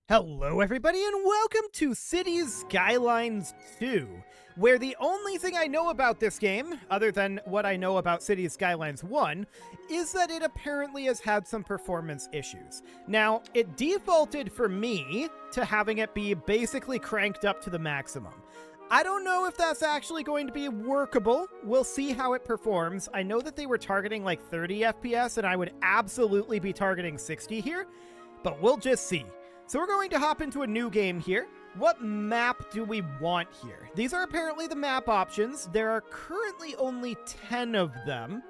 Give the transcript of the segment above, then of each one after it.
Hello everybody and welcome to Cities Skylines 2, where the only thing I know about this game, other than what I know about Cities Skylines 1, is that it apparently has had some performance issues. Now, it defaulted for me to having it be basically cranked up to the maximum. I don't know if that's actually going to be workable. We'll see how it performs. I know that they were targeting like 30 FPS, and I would absolutely be targeting 60 here, but we'll just see. So we're going to hop into a new game here. What map do we want here? These are apparently the map options. There are currently only 10 of them.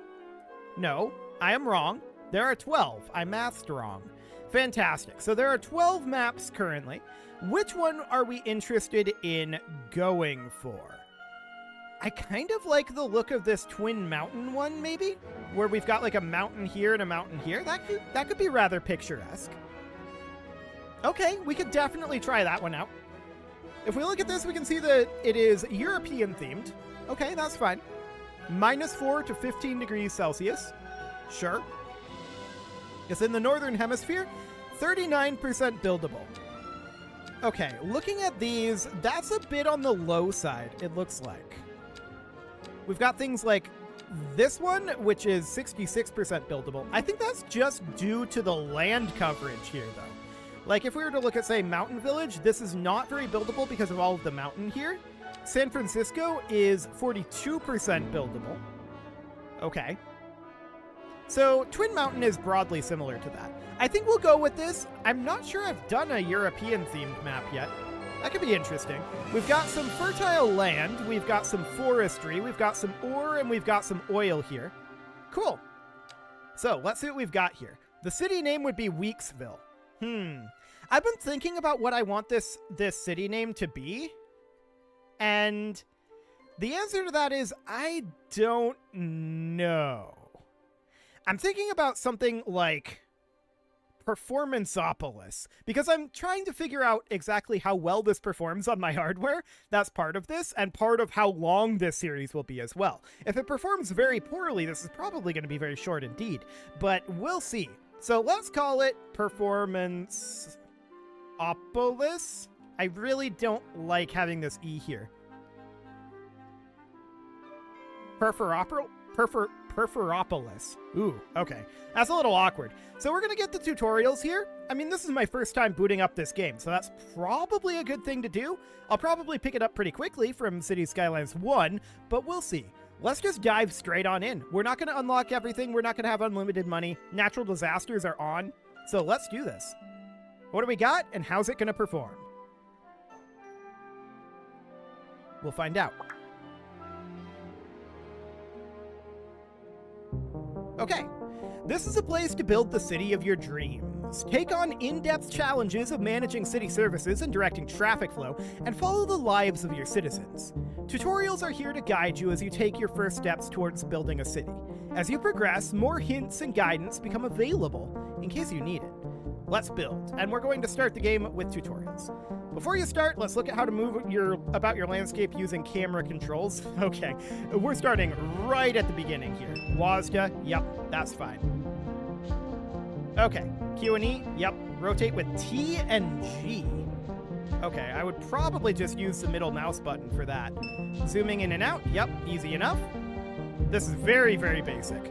No, I am wrong. There are 12. I mathed wrong. Fantastic. So there are 12 maps currently. Which one are we interested in going for? I kind of like the look of this twin mountain one, maybe? Where we've got like a mountain here and a mountain here. That could be rather picturesque. Okay, we could definitely try that one out. If we look at this, we can see that it is European themed. Okay, that's fine. -4 to 15 degrees Celsius. Sure. It's in the Northern Hemisphere. 39% buildable. Okay, looking at these, that's a bit on the low side, it looks like. We've got things like this one, which is 66% buildable. I think that's just due to the land coverage here, though. Like, if we were to look at, say, Mountain Village, this is not very buildable because of all of the mountain here. San Francisco is 42% buildable. Okay. So, Twin Mountain is broadly similar to that. I think we'll go with this. I'm not sure I've done a European-themed map yet. That could be interesting. We've got some fertile land, we've got some forestry, we've got some ore, and we've got some oil here. Cool. So, let's see what we've got here. The city name would be Weeksville. I've been thinking about what I want this city name to be, and the answer to that is I don't know. I'm thinking about something like Perforopolis, because I'm trying to figure out exactly how well this performs on my hardware. That's part of this, and part of how long this series will be as well. If it performs very poorly, this is probably going to be very short indeed, but we'll see. So let's call it Perforopolis. I really don't like having this E here. Perforopolis. Ooh, okay. That's a little awkward. So we're going to get the tutorials here. I mean, this is my first time booting up this game, so that's probably a good thing to do. I'll probably pick it up pretty quickly from Cities Skylines 1, but we'll see. Let's just dive straight on in. We're not going to unlock everything. We're not going to have unlimited money. Natural disasters are on. So let's do this. What do we got, and how's it going to perform? We'll find out. Okay. This is a place to build the city of your dreams. Take on in-depth challenges of managing city services and directing traffic flow, and follow the lives of your citizens. Tutorials are here to guide you as you take your first steps towards building a city. As you progress, more hints and guidance become available in case you need it. Let's build, and we're going to start the game with tutorials. Before you start, let's look at how to move about your landscape using camera controls. Okay, we're starting right at the beginning here. WASD, yep, that's fine. Okay, Q and E, yep, rotate with T and G. Okay, I would probably just use the middle mouse button for that. Zooming in and out, yep, easy enough. This is very, very basic.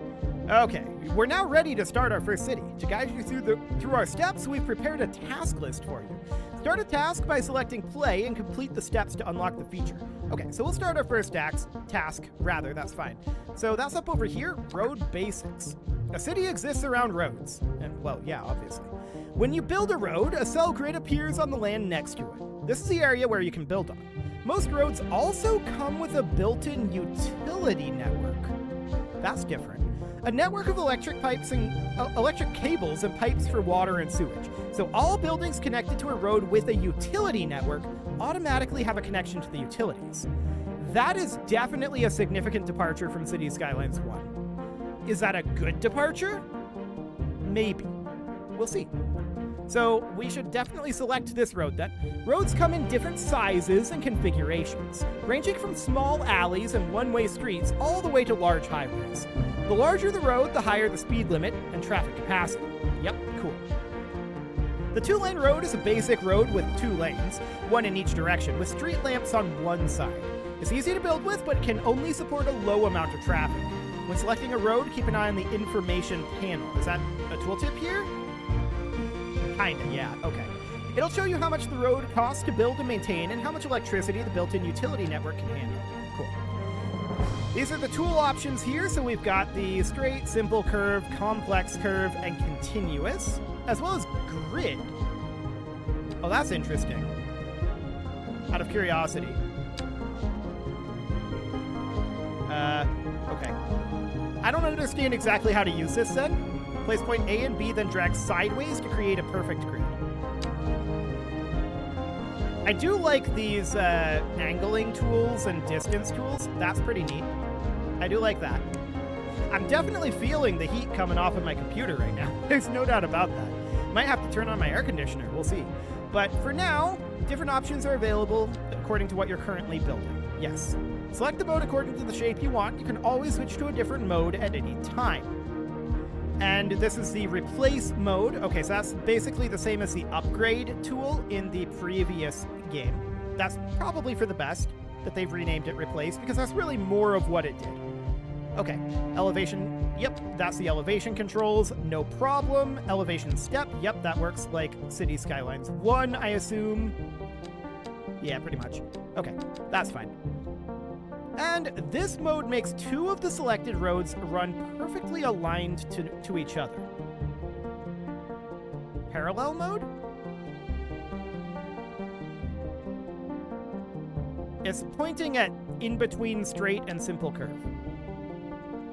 Okay, we're now ready to start our first city. To guide you through our steps, we've prepared a task list for you. Start a task by selecting play and complete the steps to unlock the feature. Okay, so we'll start our first task, that's fine. So that's up over here, road basics. A city exists around roads. And, well, yeah, obviously. When you build a road, a cell grid appears on the land next to it. This is the area where you can build on. Most roads also come with a built-in utility network. That's different. A network of electric cables and pipes for water and sewage. So all buildings connected to a road with a utility network automatically have a connection to the utilities. That is definitely a significant departure from Cities Skylines 1. Is that a good departure? Maybe. We'll see. So we should definitely select this road then. Roads come in different sizes and configurations, ranging from small alleys and one-way streets all the way to large highways. The larger the road, the higher the speed limit and traffic capacity. Yep, cool. The 2-lane road is a basic road with 2 lanes, one in each direction, with street lamps on one side. It's easy to build with, but can only support a low amount of traffic. When selecting a road, keep an eye on the information panel. Is that a tooltip here? Kinda, yeah, okay. It'll show you how much the road costs to build and maintain and how much electricity the built-in utility network can handle. Cool. These are the tool options here, so we've got the straight, simple curve, complex curve, and continuous, as well as grid. Oh, that's interesting. Out of curiosity. Okay. I don't understand exactly how to use this then. Place point A and B, then drag sideways to create a perfect grid. I do like these angling tools and distance tools. That's pretty neat. I do like that. I'm definitely feeling the heat coming off of my computer right now. There's no doubt about that. Might have to turn on my air conditioner. We'll see. But for now, different options are available according to what you're currently building. Yes. Select the mode according to the shape you want. You can always switch to a different mode at any time. And this is the replace mode. Okay, so that's basically the same as the upgrade tool in the previous game. That's probably for the best that they've renamed it replace, because that's really more of what it did. Okay, elevation, yep, that's the elevation controls, no problem. Elevation step, yep, that works like City Skylines 1, I assume. Yeah, pretty much. Okay, that's fine. And this mode makes 2 of the selected roads run perfectly aligned to each other. Parallel mode? It's pointing at in between straight and simple curve.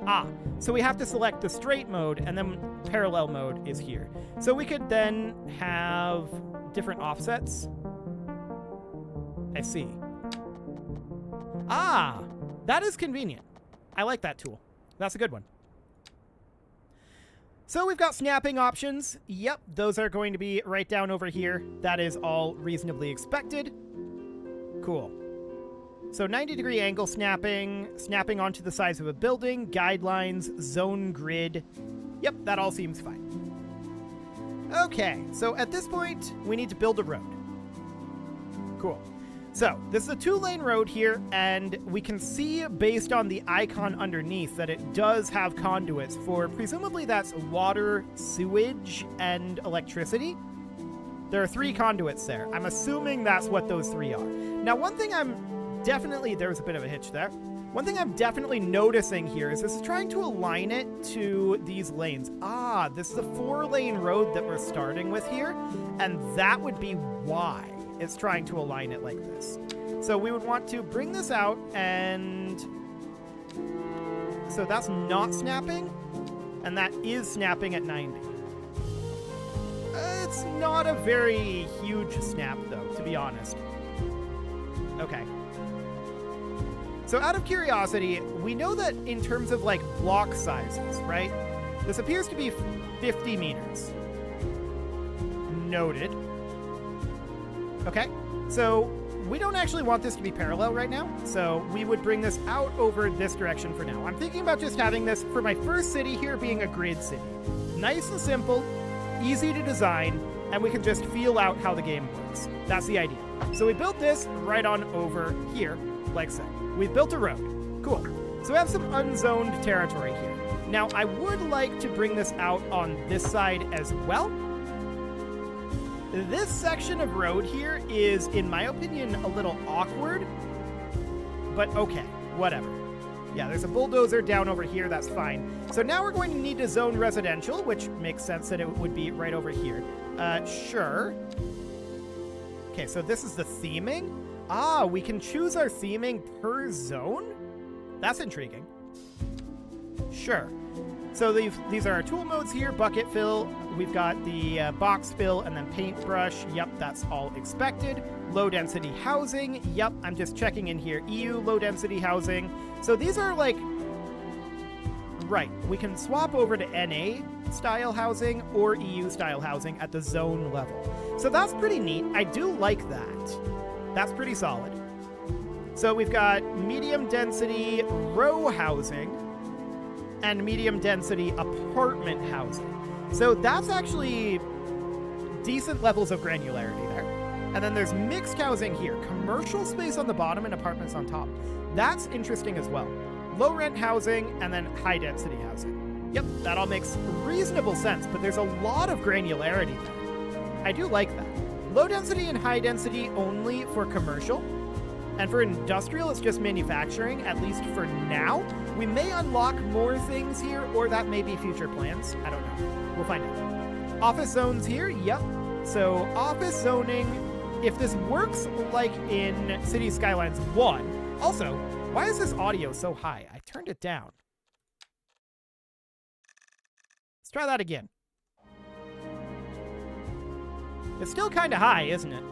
Ah, so we have to select the straight mode, and then parallel mode is here. So we could then have different offsets. I see. Ah, that is convenient. I like that tool. That's a good one. So we've got snapping options. Yep, those are going to be right down over here. That is all reasonably expected. Cool. So 90-degree angle snapping, snapping onto the sides of a building, guidelines, zone grid. Yep, that all seems fine. Okay, so at this point, we need to build a road. Cool. So this is a 2-lane road here, and we can see based on the icon underneath that it does have conduits for, presumably that's water, sewage, and electricity. There are 3 conduits there. I'm assuming that's what those 3 are. Now, one thing there's a bit of a hitch there. One thing I'm definitely noticing here is this is trying to align it to these lanes. Ah, this is a 4-lane road that we're starting with here, and that would be why it's trying to align it like this. So we would want to bring this out, and so that's not snapping, and that is snapping at 90. It's not a very huge snap, though, to be honest. Okay. So out of curiosity, we know that in terms of like block sizes, right? This appears to be 50 meters. Noted. Okay, so we don't actually want this to be parallel right now, so we would bring this out over this direction for now. I'm thinking about just having this, for my first city here, being a grid city. Nice and simple, easy to design, and we can just feel out how the game works. That's the idea. So we built this right on over here, like so. We've built a road. Cool. So we have some unzoned territory here. Now, I would like to bring this out on this side as well. This section of road here is, in my opinion, a little awkward, but okay, whatever. Yeah, there's a bulldozer down over here, that's fine. So now we're going to need to zone residential, which makes sense that it would be right over here. Sure. Okay, so this is the theming. Ah, we can choose our theming per zone? That's intriguing. Sure. So these are our tool modes here, bucket fill. We've got the box fill and then paintbrush. Yep, that's all expected. Low density housing. Yep, I'm just checking in here. EU low density housing. So these are like, right, we can swap over to NA style housing or EU style housing at the zone level. So that's pretty neat. I do like that. That's pretty solid. So we've got medium density row housing and medium density apartment housing. So that's actually decent levels of granularity there. And then there's mixed housing here. Commercial space on the bottom and apartments on top. That's interesting as well. Low rent housing and then high density housing. Yep, that all makes reasonable sense, but there's a lot of granularity there. I do like that. Low density and high density only for commercial. And for industrial, it's just manufacturing, at least for now. We may unlock more things here, or that may be future plans. I don't know. We'll find out. Office zones here, yep. So office zoning, if this works like in City Skylines 1. Also, why is this audio so high? I turned it down. Let's try that again. It's still kind of high, isn't it?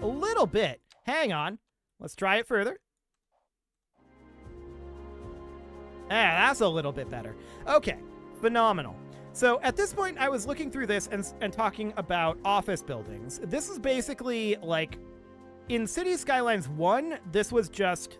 A little bit. Hang on. Let's try it further. That's a little bit better. Okay, phenomenal. So at this point, I was looking through this and talking about office buildings. This is basically like, in City Skylines 1, this was just,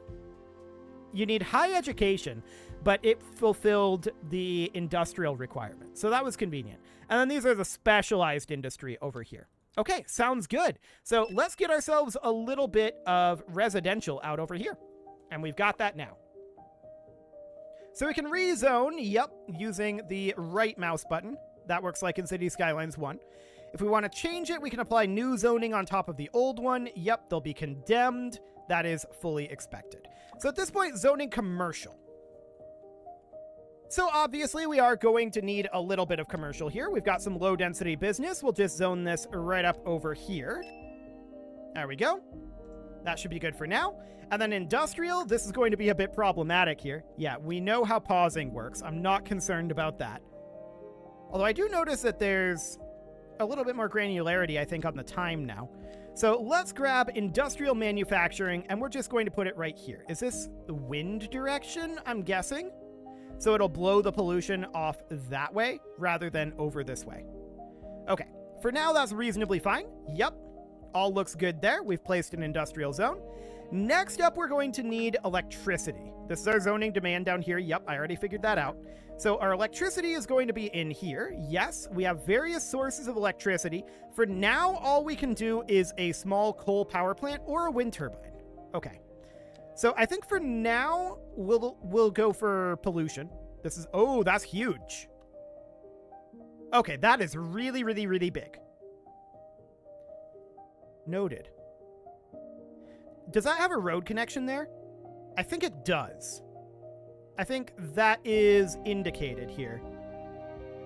you need high education, but it fulfilled the industrial requirement. So that was convenient. And then these are the specialized industry over here. Okay, sounds good. So let's get ourselves a little bit of residential out over here. And we've got that now. So we can rezone, yep, using the right mouse button. That works like in City Skylines 1. If we want to change it, we can apply new zoning on top of the old one. Yep, they'll be condemned. That is fully expected. So at this point, zoning commercial. So obviously we are going to need a little bit of commercial here. We've got some low density business. We'll just zone this right up over here. There we go. That should be good for now. And then industrial, this is going to be a bit problematic here. Yeah, we know how pausing works. I'm not concerned about that. Although I do notice that there's a little bit more granularity, I think, on the time now. So let's grab industrial manufacturing, and we're just going to put it right here. Is this the wind direction, I'm guessing? So it'll blow the pollution off that way rather than over this way. Okay, for now that's reasonably fine. Yep, all looks good there. We've placed an industrial zone. Next up, we're going to need electricity. This is our zoning demand down here. Yep, I already figured that out. So our electricity is going to be in here. Yes, we have various sources of electricity. For now, all we can do is a small coal power plant or a wind turbine. Okay. So I think for now, we'll go for pollution. This is, oh, that's huge. Okay, that is really, really, really big. Noted. Does that have a road connection there? I think it does. I think that is indicated here.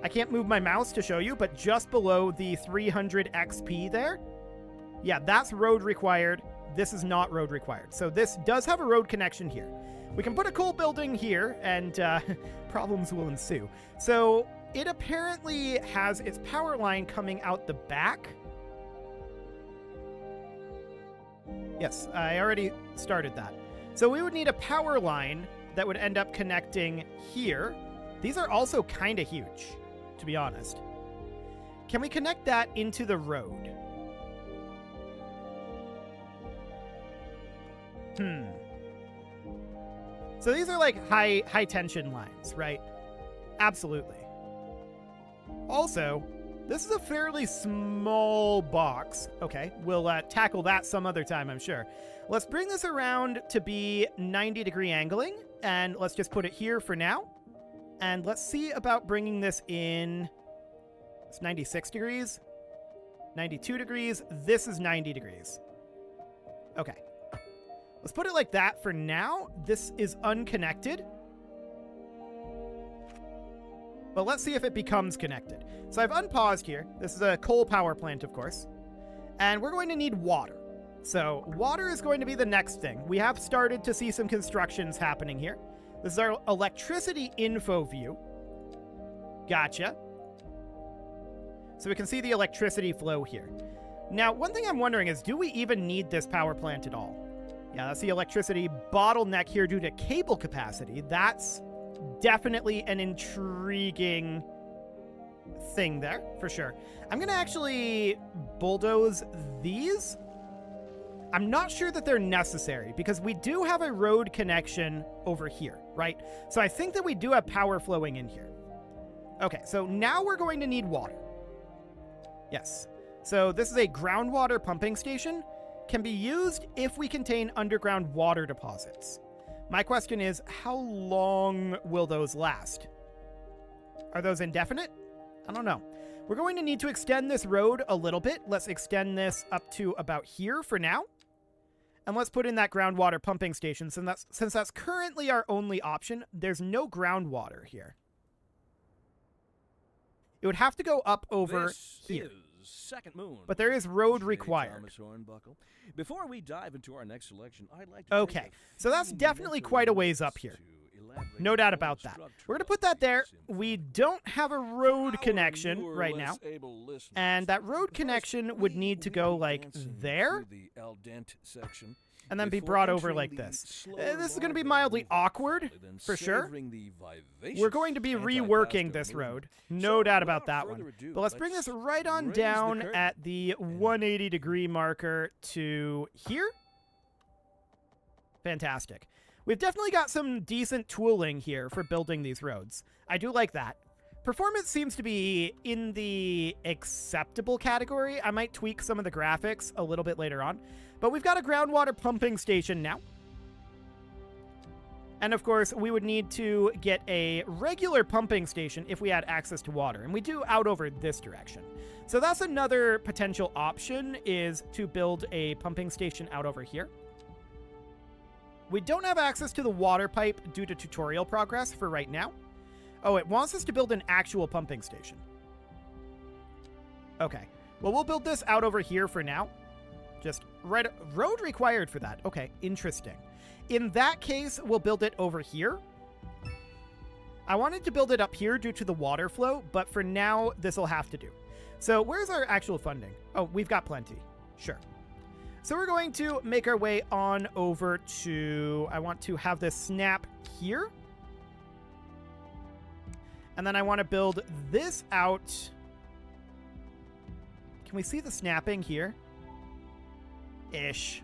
I can't move my mouse to show you, but just below the 300 XP there, yeah, that's road required. This is not road required. So this does have a road connection here. We can put a coal building here and problems will ensue. So it apparently has its power line coming out the back. Yes, I already started that. So we would need a power line that would end up connecting here. These are also kind of huge, to be honest. Can we connect that into the road? So these are like high tension lines, right? Absolutely. Also, this is a fairly small box. Okay, we'll tackle that some other time, I'm sure. Let's bring this around to be 90-degree angling, and let's just put it here for now. And let's see about bringing this in. It's 96 degrees, 92 degrees. This is 90 degrees. Okay. Let's put it like that for now. This is unconnected. But let's see if it becomes connected. So I've unpaused here. This is a coal power plant, of course. And we're going to need water. So water is going to be the next thing. We have started to see some constructions happening here. This is our electricity info view. Gotcha. So we can see the electricity flow here. Now, one thing I'm wondering is, do we even need this power plant at all? Yeah, that's the electricity bottleneck here due to cable capacity. That's definitely an intriguing thing there, for sure. I'm going to actually bulldoze these. I'm not sure that they're necessary because we do have a road connection over here, right? So I think that we do have power flowing in here. Okay, so now we're going to need water. Yes. So this is a groundwater pumping station. Can be used if we contain underground water deposits. My question is, how long will those last? Are those indefinite? I don't know. We're going to need to extend this road a little bit. Let's extend this up to about here for now. And let's put in that groundwater pumping station. Since that's currently our only option, there's no groundwater here. It would have to go up over here. Second moon. But there is road required. Before we dive into our next selection, I'd like to Okay, so that's definitely quite a ways up here. No doubt about that. We're going to put that there. We don't have a road connection right now. And that road connection would need to go like there. And then be brought over like this. This is going to be mildly awkward, for sure. We're going to be reworking this road. No doubt about that one. But let's bring this right on down at the 180-degree marker to here. Fantastic. We've definitely got some decent tooling here for building these roads. I do like that. Performance seems to be in the acceptable category. I might tweak some of the graphics a little bit later on. But we've got a groundwater pumping station now. And of course, we would need to get a regular pumping station if we had access to water. And we do out over this direction. So that's another potential option, is to build a pumping station out over here. We don't have access to the water pipe due to tutorial progress for right now. Oh, it wants us to build an actual pumping station. Okay. Well, we'll build this out over here for now. Just right, road required for that. Okay, interesting. In that case, we'll build it over here. I wanted to build it up here due to the water flow, but for now, this will have to do. So where's our actual funding? Oh, we've got plenty. Sure. So we're going to make our way on over to, I want to have this snap here. And then I want to build this out. Can we see the snapping here? Ish.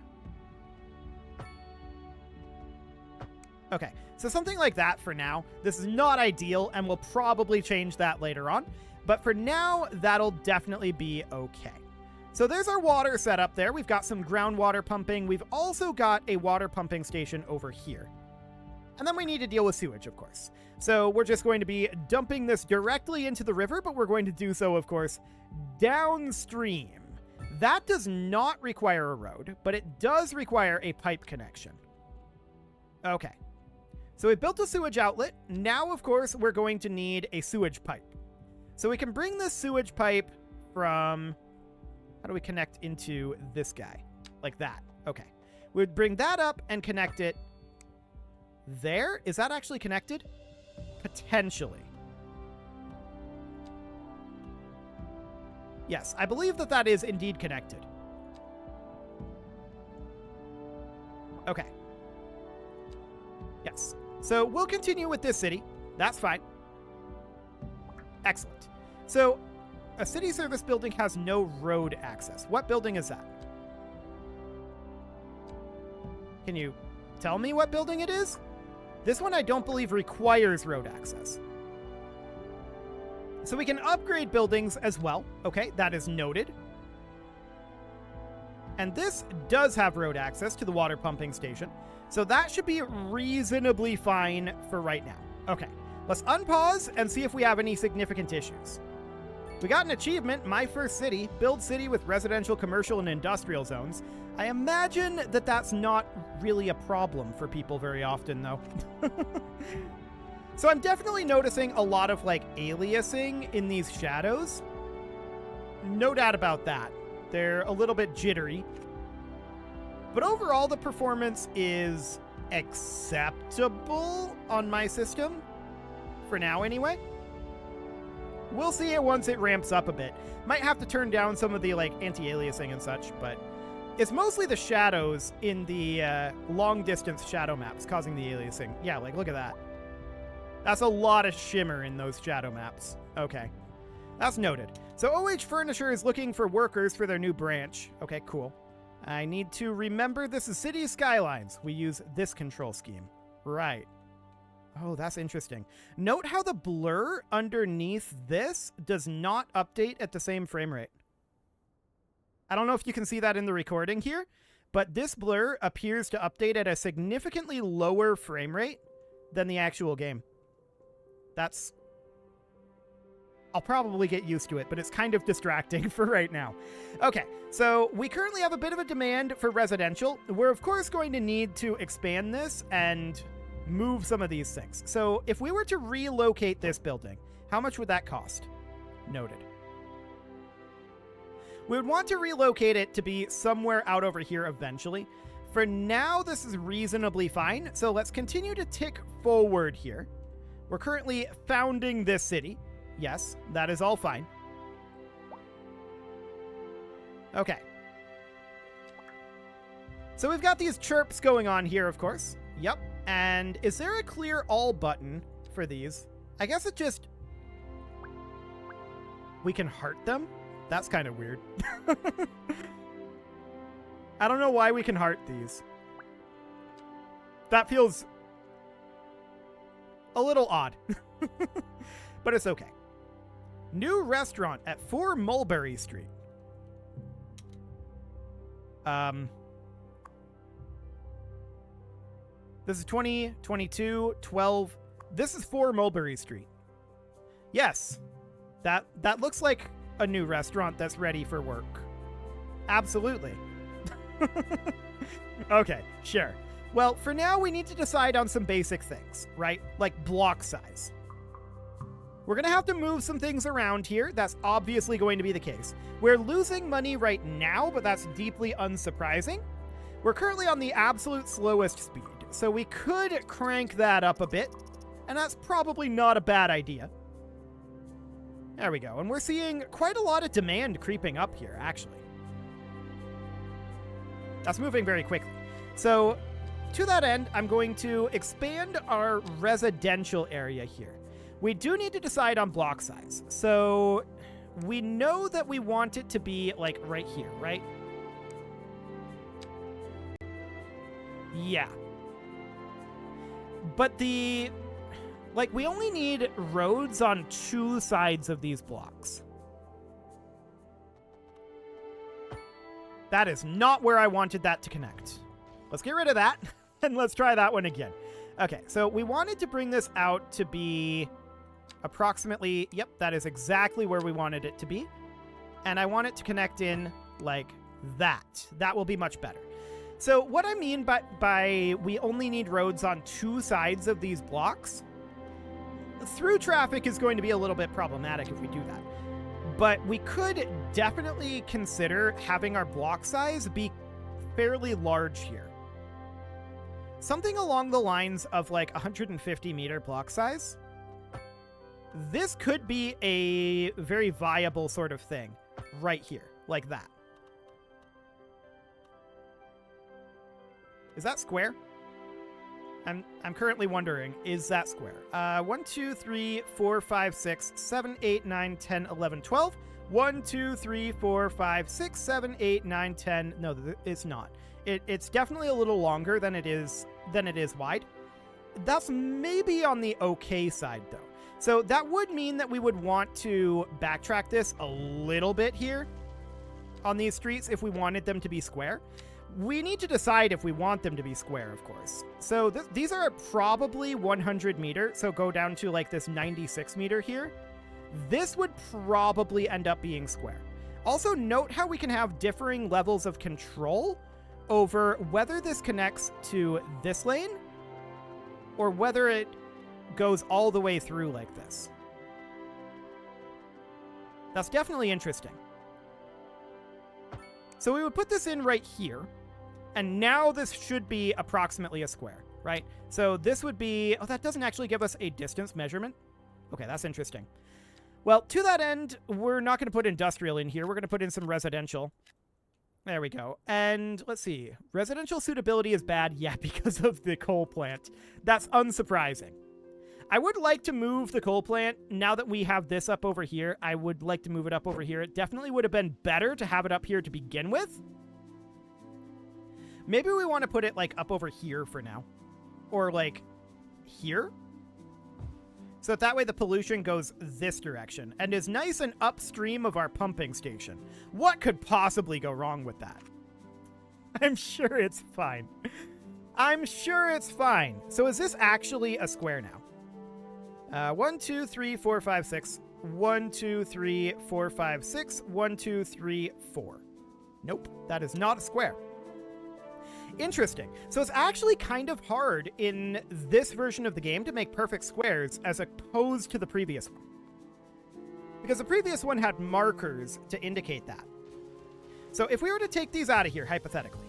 Okay, so something like that for now. This is not ideal, and we'll probably change that later on. But for now, that'll definitely be okay. So there's our water setup there. We've got some groundwater pumping. We've also got a water pumping station over here. And then we need to deal with sewage, of course. So we're just going to be dumping this directly into the river, but we're going to do so, of course, downstream. That does not require a road, but it does require a pipe connection. Okay. So we built a sewage outlet. Now, of course, we're going to need a sewage pipe. So we can bring this sewage pipe from... How do we connect into this guy? Like that. Okay. We'd bring that up and connect it there. Is that actually connected? Potentially. Yes, I believe that that is indeed connected. Okay. Yes. So we'll continue with this city. That's fine. Excellent. So a city service building has no road access. What building is that? Can you tell me what building it is? This one I don't believe requires road access. So we can upgrade buildings as well. Okay, that is noted. And this does have road access to the water pumping station. So that should be reasonably fine for right now. Okay, let's unpause and see if we have any significant issues. We got an achievement, My First City, build city with residential, commercial, and industrial zones. I imagine that that's not really a problem for people very often, though. So I'm definitely noticing a lot of, like, aliasing in these shadows. No doubt about that. They're a little bit jittery. But overall, the performance is acceptable on my system. For now, anyway. We'll see it once it ramps up a bit. Might have to turn down some of the, like, anti-aliasing and such, but it's mostly the shadows in the long-distance shadow maps causing the aliasing. Yeah, like, look at that. That's a lot of shimmer in those shadow maps. Okay. That's noted. So OH Furniture is looking for workers for their new branch. Okay, cool. I need to remember this is City Skylines. We use this control scheme. Right. Oh, that's interesting. Note how the blur underneath this does not update at the same frame rate. I don't know if you can see that in the recording here, but this blur appears to update at a significantly lower frame rate than the actual game. That's... I'll probably get used to it, but it's kind of distracting for right now. Okay, so we currently have a bit of a demand for residential. We're, of course, going to need to expand this and move some of these things. So if we were to relocate this building, how much would that cost? Noted. We would want to relocate it to be somewhere out over here eventually. For now, this is reasonably fine, so let's continue to tick forward here. We're currently founding this city. Yes, that is all fine. Okay. So we've got these chirps going on here, of course. Yep. And is there a clear all button for these? I guess it just... We can heart them? That's kind of weird. I don't know why we can heart these. That feels a little odd. But it's okay. New restaurant at 4 Mulberry Street. This is 20, 22, 12. This is 4 Mulberry Street. Yes. That looks like a new restaurant that's ready for work. Absolutely. Okay, sure. Well, for now, we need to decide on some basic things, right? Like block size. We're going to have to move some things around here. That's obviously going to be the case. We're losing money right now, but that's deeply unsurprising. We're currently on the absolute slowest speed, so we could crank that up a bit, and that's probably not a bad idea. There we go, and we're seeing quite a lot of demand creeping up here, actually. That's moving very quickly. So, to that end, I'm going to expand our residential area here. We do need to decide on block size. So we know that we want it to be like right here, right? Yeah. But we only need roads on 2 sides of these blocks. That is not where I wanted that to connect. Let's get rid of that and let's try that one again. Okay, so we wanted to bring this out to be approximately, yep, that is exactly where we wanted it to be. And I want it to connect in like that. That will be much better. So what I mean by we only need roads on 2 sides of these blocks, through traffic is going to be a little bit problematic if we do that. But we could definitely consider having our block size be fairly large here. Something along the lines of like 150 meter block size. This could be a very viable sort of thing right here, like that. Is that square? I'm currently wondering, is that square? 1, 2, 3, 4, 5, 6, 7, 8, 9, 10, 11, 12. 1, 2, 3, 4, 5, 6, 7, 8, 9, 10. No, it's not. It's definitely a little longer than it is wide. That's maybe on the okay side, though. So that would mean that we would want to backtrack this a little bit here on these streets if we wanted them to be square. We need to decide if we want them to be square, of course. So these are probably 100 meter, so go down to like this 96 meter here. This would probably end up being square. Also, note how we can have differing levels of control over whether this connects to this lane or whether it goes all the way through like this. That's definitely interesting. So we would put this in right here, and now this should be approximately a square, right? So this would be... Oh, that doesn't actually give us a distance measurement. Okay, that's interesting. Well, to that end, we're not going to put industrial in here. We're going to put in some residential. There we go. And let's see. Residential suitability is bad. Yeah, because of the coal plant. That's unsurprising. I would like to move the coal plant. Now that we have this up over here, I would like to move it up over here. It definitely would have been better to have it up here to begin with. Maybe we want to put it like up over here for now. Or like here. So that way the pollution goes this direction and is nice and upstream of our pumping station. What could possibly go wrong with that? I'm sure it's fine. I'm sure it's fine. So is this actually a square now? 1, 2, 3, 4, 5, 6. 1, 2, 3, 4, 5, 6. 1, 2, 3, 4. Nope, that is not a square. Interesting. So it's actually kind of hard in this version of the game to make perfect squares as opposed to the previous one. Because the previous one had markers to indicate that. So if we were to take these out of here, hypothetically,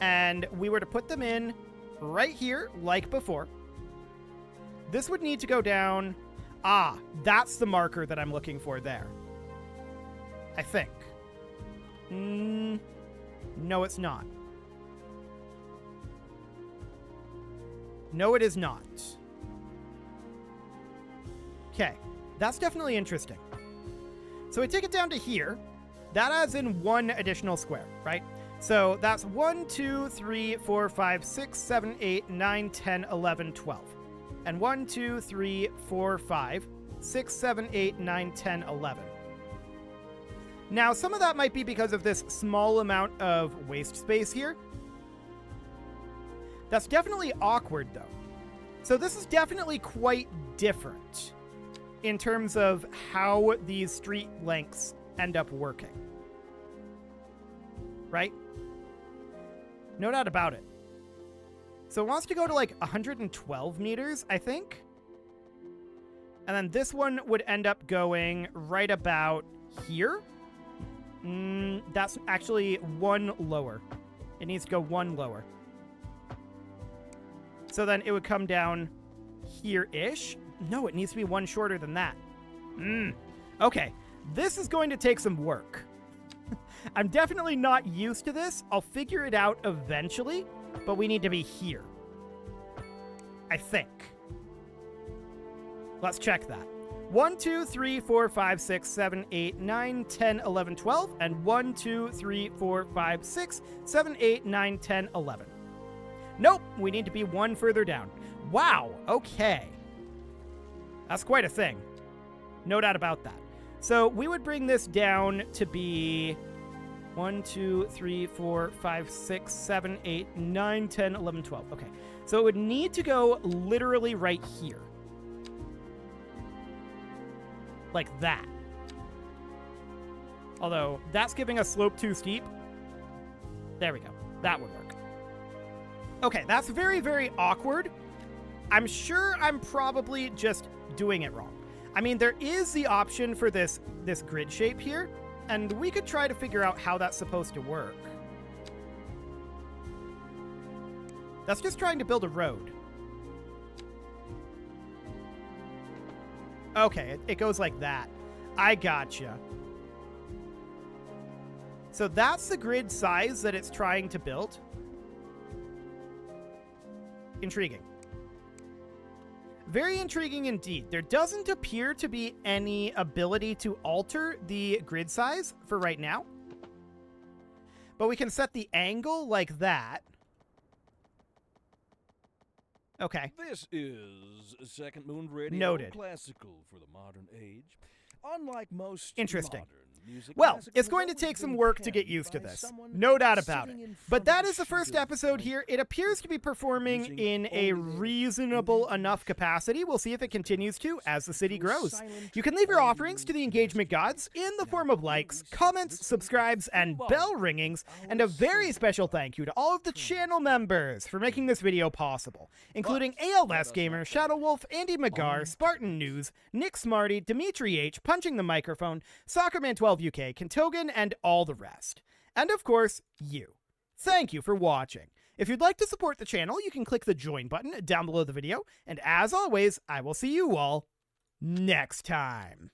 and we were to put them in right here, like before, this would need to go down. Ah, that's the marker that I'm looking for there. I think. No, it's not. No, it is not. Okay, that's definitely interesting. So we take it down to here. That adds in one additional square, right? So that's 1, 2, 3, 4, 5, 6, 7, 8, 9, 10, 11, 12. And 1, 2, 3, 4, 5, 6, 7, 8, 9, 10, 11. Now, some of that might be because of this small amount of waste space here. That's definitely awkward, though. So this is definitely quite different in terms of how these street lengths end up working. Right? No doubt about it. So it wants to go to like 112 meters, I think. And then this one would end up going right about here. That's actually one lower. It needs to go one lower. So then it would come down here-ish. No, it needs to be one shorter than that. Okay, this is going to take some work. I'm definitely not used to this. I'll figure it out eventually, but we need to be here. I think. Let's check that. 1, 2, 3, 4, 5, 6, 7, 8, 9, 10, 11, 12, and 1, 2, 3, 4, 5, 6, 7, 8, 9, 10, 11. Nope, we need to be one further down. Wow, okay. That's quite a thing. No doubt about that. So we would bring this down to be 1, 2, 3, 4, 5, 6, 7, 8, 9, 10, 11, 12. Okay, so it would need to go literally right here. Like that. Although, that's giving a slope too steep. There we go. That would work. Okay, that's very, very awkward. I'm sure I'm probably just doing it wrong. I mean, there is the option for this grid shape here, and we could try to figure out how that's supposed to work. That's just trying to build a road. Okay, it goes like that. I gotcha. So that's the grid size that it's trying to build. Intriguing. Very intriguing indeed. There doesn't appear to be any ability to alter the grid size for right now. But we can set the angle like that. Okay. This is Second Moon Radio. Noted. Classical for the modern age. Unlike most Interesting. modern music, Well, classical it's has going to always take some been work to penned get used to by this. someone No doubt about it. sitting in But front that of is the a first sheet of episode white here. It appears to be performing using in a only the reasonable enough capacity. We'll see if it continues to as the city grows. You can leave your offerings to the engagement gods in the form of likes, comments, subscribes, and bell ringings. And a very special thank you to all of the channel members for making this video possible, including ALS Gamer, Shadow Wolf, Andy McGar, Spartan News, Nick Smarty, Dimitri H, Punching the Microphone, Soccerman12 UK, Kentogan, and all the rest. And of course, you. Thank you for watching. If you'd like to support the channel, you can click the join button down below the video, and as always, I will see you all next time.